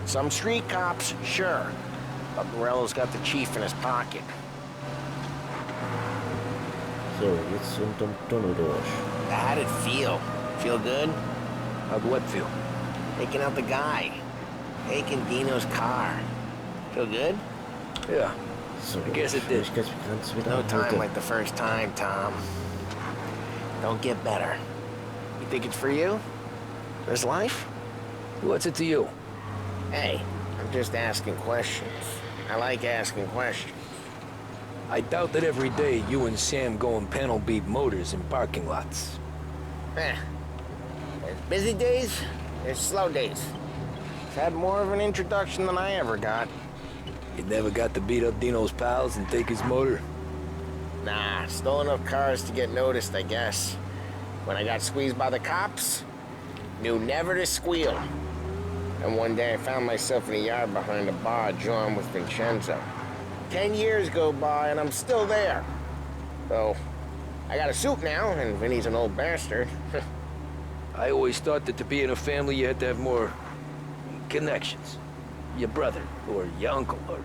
Some street cops, sure. But Morello's got the chief in his pocket. So, jetzt unterm Tunnel durch. How'd it feel? Feel good? How'd what feel? Taking out the guy. Taking Dino's car. Feel good? Yeah. So, I guess it did. Schwierigkeitsbegrenzt wieder No time heute. like the first time, Tom. Don't get better. You think it's for you? This life? What's it to you? Hey, I'm just asking questions. I like asking questions. I doubt that every day you and Sam go and panel beat motors in parking lots. There's busy days, there's slow days. It's had more of an introduction than I ever got. You never got to beat up Dino's pals and take his motor? Nah, stole enough cars to get noticed, I guess. When I got squeezed by the cops, knew never to squeal. And one day I found myself in a yard behind a bar drawn with Vincenzo. 10 years go by and I'm still there. So, I got a suit now, and Vinny's an old bastard. I always thought that to be in a family you had to have more connections. Your brother, or your uncle, or...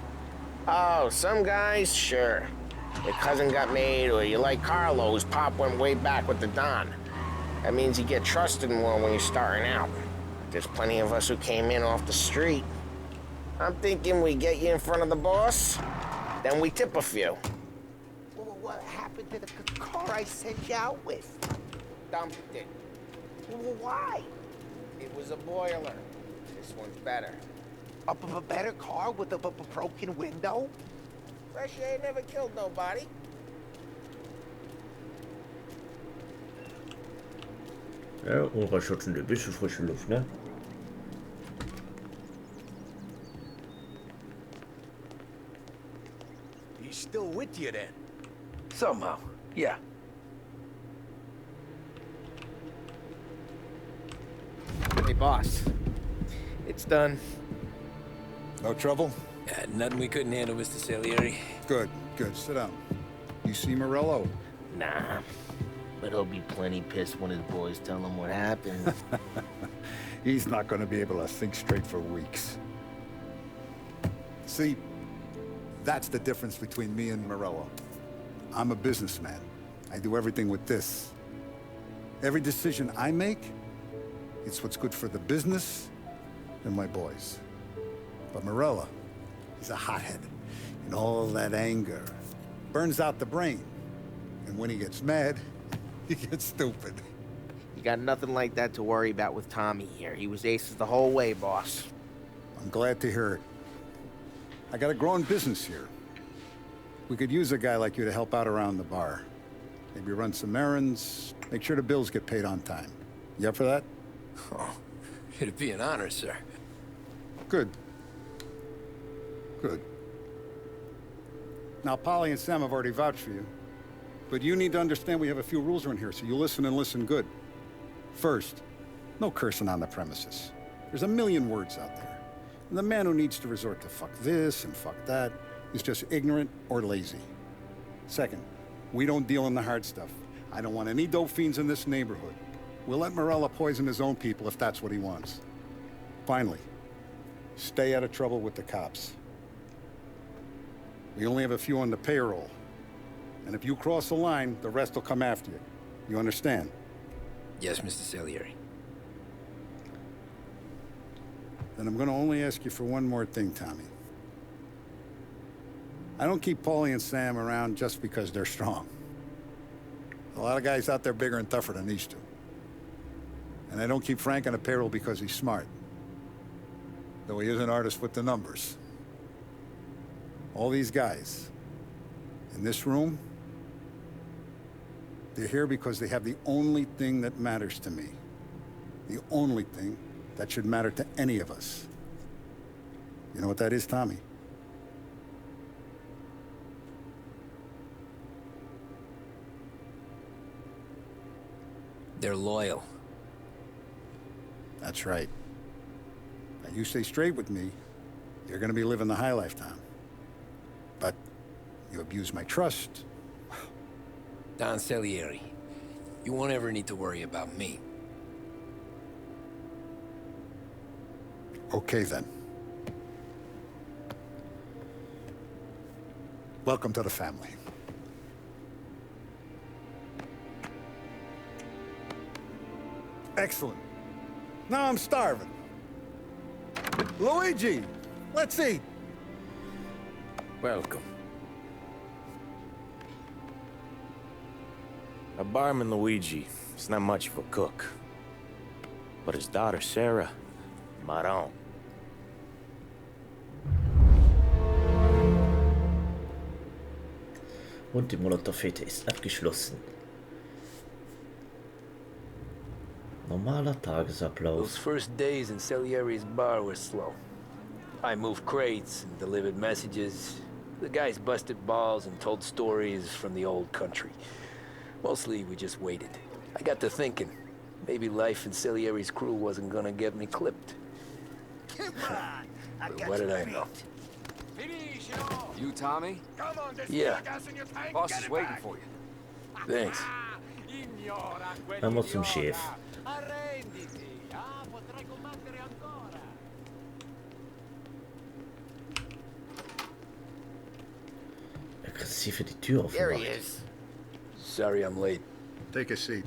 Oh, some guys, sure. Your cousin got made, or you like Carlo's, Pop went way back with the Don. That means you get trusted more when you're starting out. There's plenty of us who came in off the street. I'm thinking we get you in front of the boss, then we tip a few. Well, what happened to the car I sent you out with? Dumped it. Well, why? It was a boiler. This one's better. Up of a better car with a broken window? Fresh air never killed nobody. Ja, unrauschschützende bisschen frische Luft, ne? He's still with you then? Somehow, yeah. Hey, boss. It's done. No trouble? Yeah, nothing we couldn't handle, Mr. Salieri. Good, good. Sit down. You see Morello? Nah. But he'll be plenty pissed when his boys tell him what happened. He's not going to be able to think straight for weeks. See, that's the difference between me and Morello. I'm a businessman. I do everything with this. Every decision I make, it's what's good for the business and my boys. But Morello, he's a hothead. And all that anger burns out the brain. And when he gets mad, he gets stupid. You got nothing like that to worry about with Tommy here. He was aces the whole way, boss. I'm glad to hear it. I got a growing business here. We could use a guy like you to help out around the bar. Maybe run some errands, make sure the bills get paid on time. You up for that? Oh, it'd be an honor, sir. Good. Good. Now, Polly and Sam have already vouched for you. But you need to understand we have a few rules around here, so you listen and listen good. First, no cursing on the premises. There's a million words out there. And the man who needs to resort to fuck this and fuck that is just ignorant or lazy. Second, we don't deal in the hard stuff. I don't want any dope fiends in this neighborhood. We'll let Morello poison his own people if that's what he wants. Finally, stay out of trouble with the cops. We only have a few on the payroll. And if you cross the line, the rest will come after you. You understand? Yes, Mr. Salieri. Then I'm gonna only ask you for one more thing, Tommy. I don't keep Paulie and Sam around just because they're strong. A lot of guys out there bigger and tougher than these two. And I don't keep Frank on the payroll because he's smart. Though he is an artist with the numbers. All these guys in this room, they're here because they have the only thing that matters to me. The only thing that should matter to any of us. You know what that is, Tommy? They're loyal. That's right. Now, you stay straight with me, you're gonna be living the high life, Tom. But you abuse my trust. Don Salieri, you won't ever need to worry about me. Okay, then. Welcome to the family. Excellent. Now I'm starving. Luigi, let's eat. Welcome. Our barman Luigi is not much of a cook. But his daughter Sarah, Maron. Und die Molotow-Fete ist abgeschlossen. Normaler Tagesablauf. Those first days in Salieri's bar were slow. I moved crates and delivered messages. The guys busted balls and told stories from the old country. Mostly, we just waited. I got to thinking, maybe life in Salieri's crew wasn't gonna get me clipped. Come on! I got What did you I beat. know? You, Tommy? Yeah, Boss is waiting for you. thanks. Vamos zum Chef. Aggressiv die Tür There he aufgemacht. is. Sorry I'm late. Take a seat.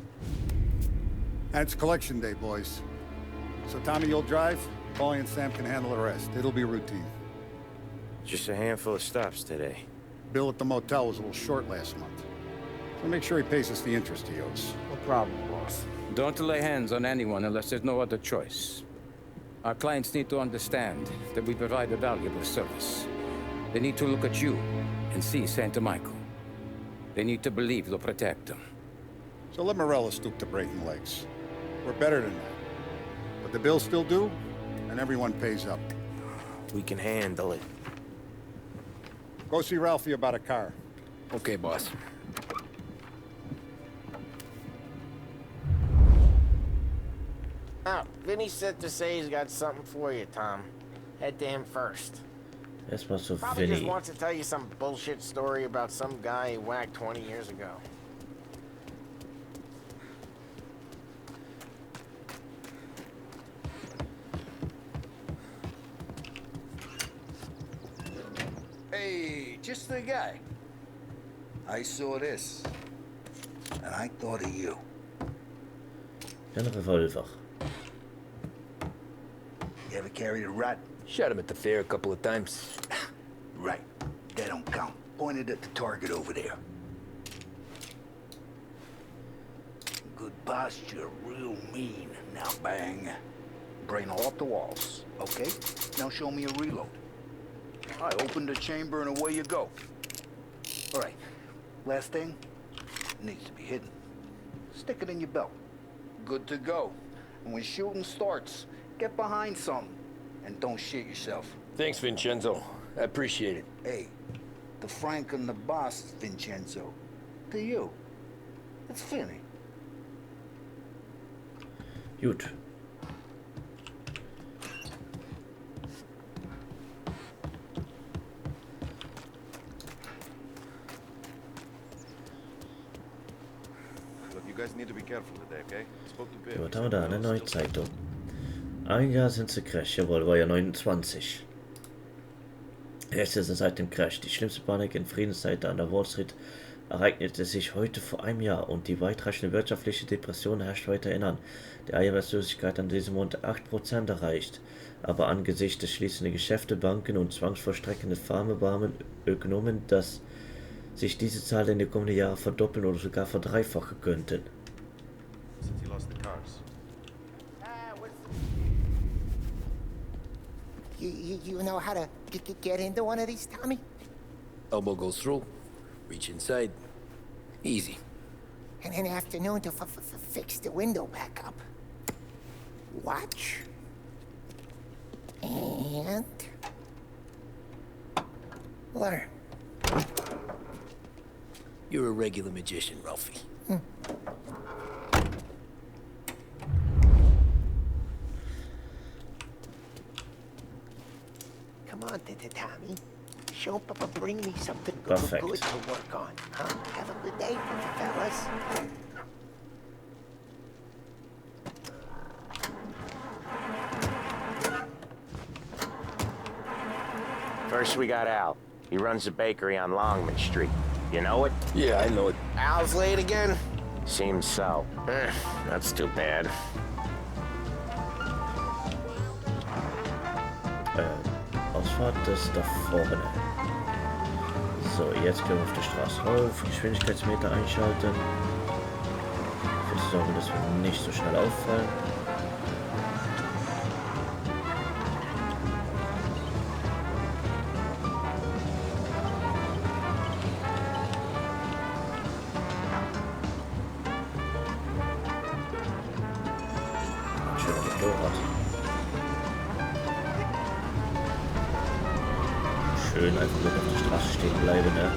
And it's collection day, boys. So Tommy, you'll drive. Paulie and Sam can handle the rest. It'll be routine. Just a handful of stops today. Bill at the motel was a little short last month. So make sure he pays us the interest he owes. No problem, boss. Don't lay hands on anyone unless there's no other choice. Our clients need to understand that we provide a valuable service. They need to look at you and see Santa Michael. They need to believe you'll protect them. So let Morella stoop to breaking legs. We're better than that. But the bill's still due, and everyone pays up. We can handle it. Go see Ralphie about a car. Okay, boss. Oh, Vinny said to say he's got something for you, Tom. Head to him first. Erstmal so Probably just Vinny. wants to tell you some bullshit story about some guy he whacked 20 years ago. Hey, just the guy. I saw this, and I thought of you. Ein Revolver. You ever carried a rat? Shot him at the fair a couple of times. Right. That don't count. Pointed at the target over there. Good posture, real mean. Now bang. Brain off the walls. Okay? Now show me a reload. I open the chamber and away you go. All right. Last thing. Needs to be hidden. Stick it in your belt. Good to go. And when shooting starts, get behind something. And don't shit yourself. Thanks, Vincenzo. I appreciate it. Hey, the Frank and the boss, Vincenzo. To you. It's Finny. Gut. Look, you guys need to be careful today, okay? Spoke to Bill. Was haben wir da? Eine neue Zeitung. Ein Jahr sind sie Crash. Jawohl, war ja 29. Erste seit dem Crash. Die schlimmste Panik in Friedensseite an der Wall Street ereignete sich heute vor einem Jahr und die weitreichende wirtschaftliche Depression herrscht weiterhin an. Die Arbeitslosigkeit an diesem Monat 8% erreicht. Aber angesichts des schließenden Geschäfte, Banken und zwangsvollstreckende Pharmabarmen Ökonomen, dass sich diese Zahl in den kommenden Jahren verdoppeln oder sogar verdreifachen könnten. Since he lost the cars. You know how to get into one of these, Tommy? Elbow goes through. Reach inside. Easy. And an afternoon to fix the window back up. Watch. And... learn. You're a regular magician, Ralphie. Come on, Tommy. Show Papa, bring me something Perfect. good to work on. Huh? Have a good day, fellas. First we got Al. He runs a bakery on Longman Street. You know it? Yeah, I know it. Al's late again? Seems so. That's too bad. Ausfahrt ist da vorne. So, jetzt können wir auf die Straße rauf. Geschwindigkeitsmeter einschalten. Dafür sorgen, dass wir nicht so schnell auffallen. Schön einfach mit auf der Straße stehen bleiben, ne?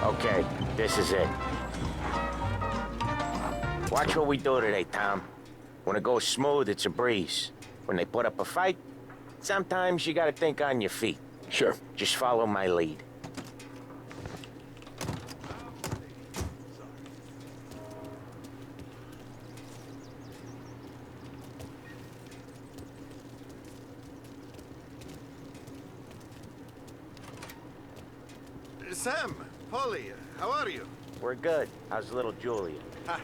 Okay, this is it. Watch what we do today, Tom. When it goes smooth, it's a breeze. When they put up a fight, sometimes you gotta think on your feet. Sure. Just follow my lead. Sam, Polly, how are you? We're good. How's little Julia? Ha!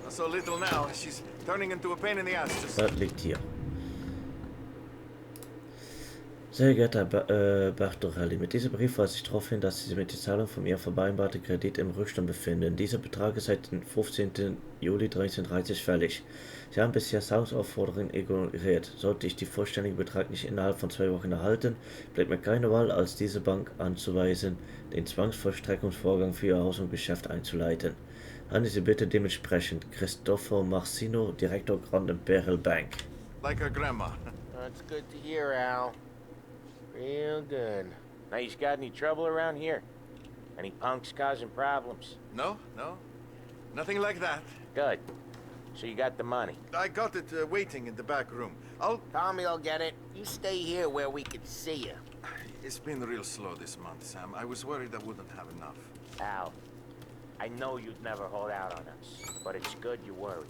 Not so little now. She's turning into a pain in the ass. Just... Was liegt hier? Sehr geehrter Bartorelli, mit diesem Brief weise ich darauf hin, dass Sie sich mit der Zahlung von Ihrem vereinbarten Kredit im Rückstand befinden. Dieser Betrag ist seit dem 15. Juli 1930 fällig. Sie haben bisher Zahlungsaufforderungen ignoriert. Sollte ich den vollständigen Betrag nicht innerhalb von 2 Wochen erhalten, bleibt mir keine Wahl, als diese Bank anzuweisen, den Zwangsvollstreckungsvorgang für Ihr Haus und Geschäft einzuleiten. Handeln Sie bitte dementsprechend. Cristoforo Marcino, Direktor Grand Imperial Bank. Like her grandma. That's good to hear, Al. Real good. Now, you got any trouble around here? Any punks causing problems? No, no. Nothing like that. Good. So you got the money? I got it waiting in the back room. Tommy will get it. You stay here where we can see you. It's been real slow this month, Sam. I was worried I wouldn't have enough. Al, I know you'd never hold out on us, but it's good you worry.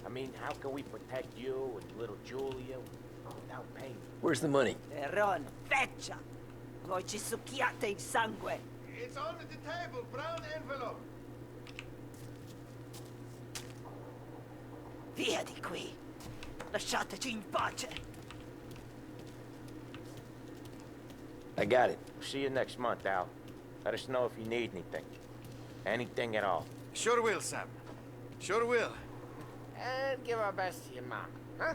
I mean, how can we protect you and little Julia without paying? Where's the money? Ron, feccia! Voi ci succhiate il sangue! It's on the table, brown envelope. Via di qui! Lasciateci in pace! I got it. See you next month, Al. Let us know if you need anything. Anything at all. Sure will, Sam. Sure will. And give our best to your mom, huh?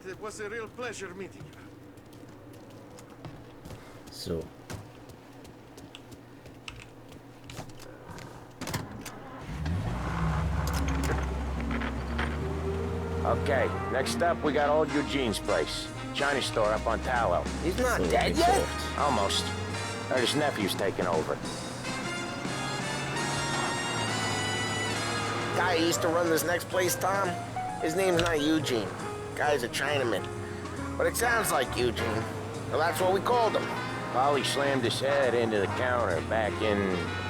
It was a real pleasure meeting you. So. Okay, next up we got old Eugene's place. China store up on Tallow. He's not So dead it's yet? Almost. Or his nephew's taking over. Guy who used to run this next place, Tom, his name's not Eugene. Guy's a Chinaman. But it sounds like Eugene. Well, that's what we called him. Polly slammed his head into the counter back in,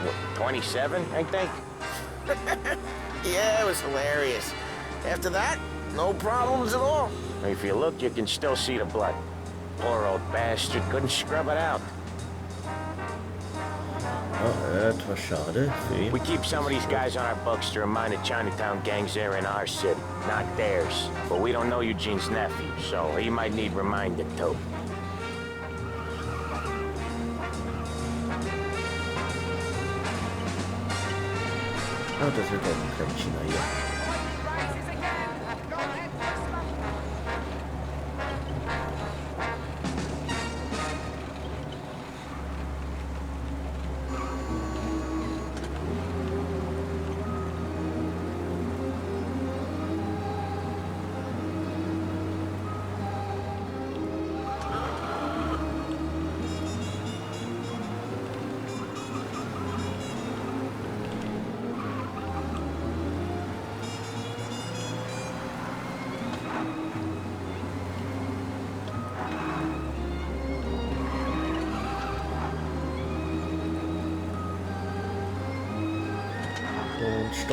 what, 27, I think? Yeah, it was hilarious. After that, no problems at all. If you look, you can still see the blood. Poor old bastard couldn't scrub it out. Oh, etwas schade für ihn. We keep some of these guys on our books to remind the Chinatown gangs there in our city, not theirs. But we don't know Eugene's nephew, so he might need reminded too. Oh, das wird auch ein kleiner China hier.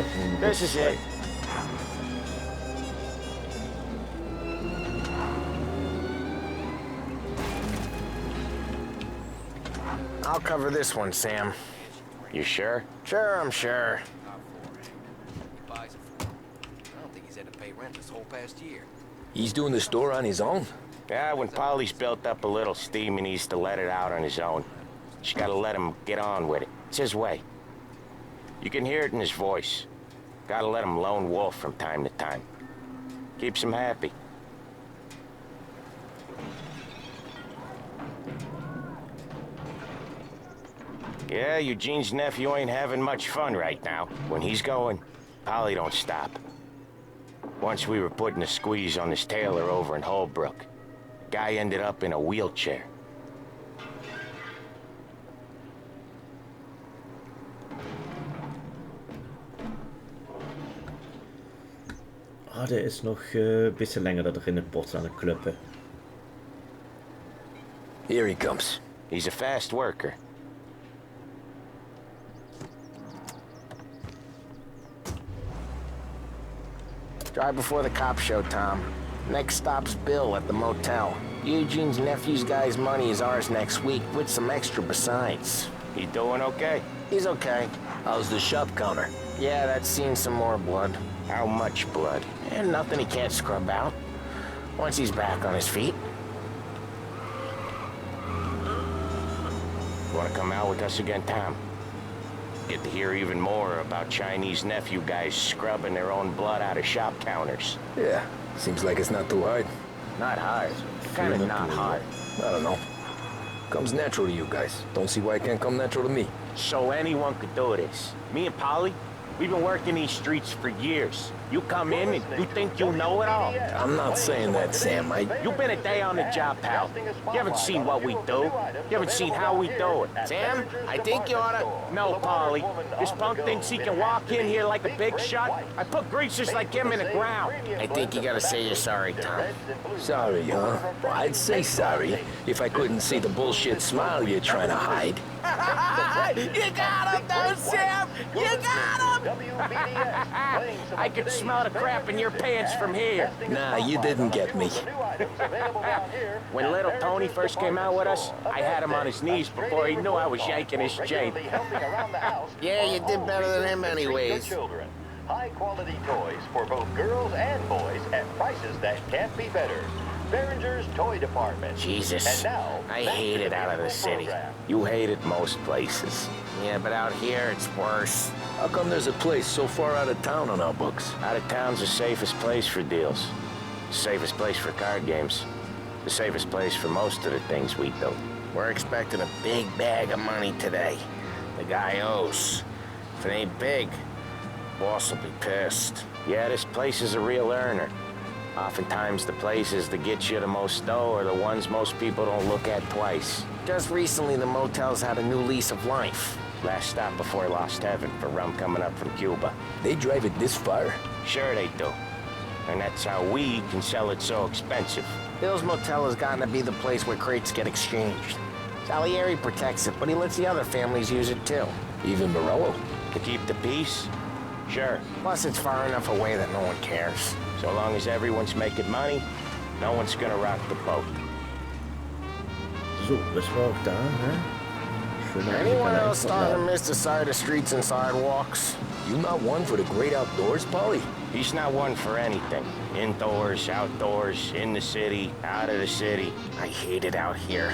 stoppen. This is it. I'll cover this one, Sam. You sure? Sure, I'm sure. I don't think he's had to pay rent this whole past year. He's doing the store on his own? Yeah, when Polly's built up a little steam, he needs to let it out on his own. Just gotta let him get on with it. It's his way. You can hear it in his voice. Gotta let him lone wolf from time to time. Keeps him happy. Yeah, Eugene's nephew ain't having much fun right now. When he's going, Polly don't stop. Once we were putting a squeeze on this tailor over in Holbrook. Guy ended up in a wheelchair. Ah, der ist noch ein bisschen länger da drinnen, Bots an der Klöppe. Here he comes. He's a fast worker. Drive before the cop show, Tom. Next stop's Bill at the motel. Eugene's nephew's guy's money is ours next week, with some extra besides. He doing okay? He's okay. How's the shop counter? Yeah, that's seen some more blood. How much blood? And nothing he can't scrub out. Once he's back on his feet. Want to come out with us again, Tom? Get to hear even more about Chinese nephew guys scrubbing their own blood out of shop counters. Yeah, seems like it's not too hard. Not hard. Kinda not hard. I don't know. Comes natural to you guys. Don't see why it can't come natural to me. So anyone could do this. Me and Polly, we've been working these streets for years. You come in and you think you know it all. I'm not saying that, Sam. You've been a day on the job, pal. You haven't seen what we do. You haven't seen how we do it. Sam, I think you oughta... No, Polly. This punk thinks he can walk in here like a big shot. I put greasers like him in the ground. I think you gotta say you're sorry, Tom. Sorry, huh? Well, I'd say sorry if I couldn't see the bullshit smile you're trying to hide. You got him, though, Sam! You got him! I could smell the crap in your pants from here. Nah, you didn't get me. When little Tony first came out with us, I had him on his knees before he knew I was yanking his chain. Yeah, you did better than him anyways. High-quality toys for both girls and boys at prices that can't be better. Behringer's Toy Department. Jesus, And now, I hate it out of the city. You hate it most places. Yeah, but out here, it's worse. How come there's a place so far out of town on our books? Out of town's the safest place for deals. The safest place for card games. The safest place for most of the things we do. We're expecting a big bag of money today. The guy owes. If it ain't big, boss will be pissed. Yeah, this place is a real earner. Oftentimes the places that get you the most dough are the ones most people don't look at twice. Just recently, the motel's had a new lease of life. Last stop before Lost Heaven for rum coming up from Cuba. They drive it this far? Sure they do. And that's how we can sell it so expensive. Bill's Motel has gotten to be the place where crates get exchanged. Salieri protects it, but he lets the other families use it too. Even Morello? To keep the peace? Sure. Plus, it's far enough away that no one cares. So long as everyone's making money, no one's gonna rock the boat. So, das war auch da, ne? Anyone else starting to miss the side of streets and sidewalks? You not one for the great outdoors, Polly? He's not one for anything. Indoors, outdoors, in the city, out of the city. I hate it out here.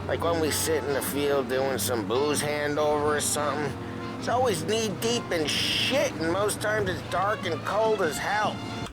Like when we sit in the field doing some booze handover or something. It's always knee-deep in shit, and most times it's dark and cold as hell.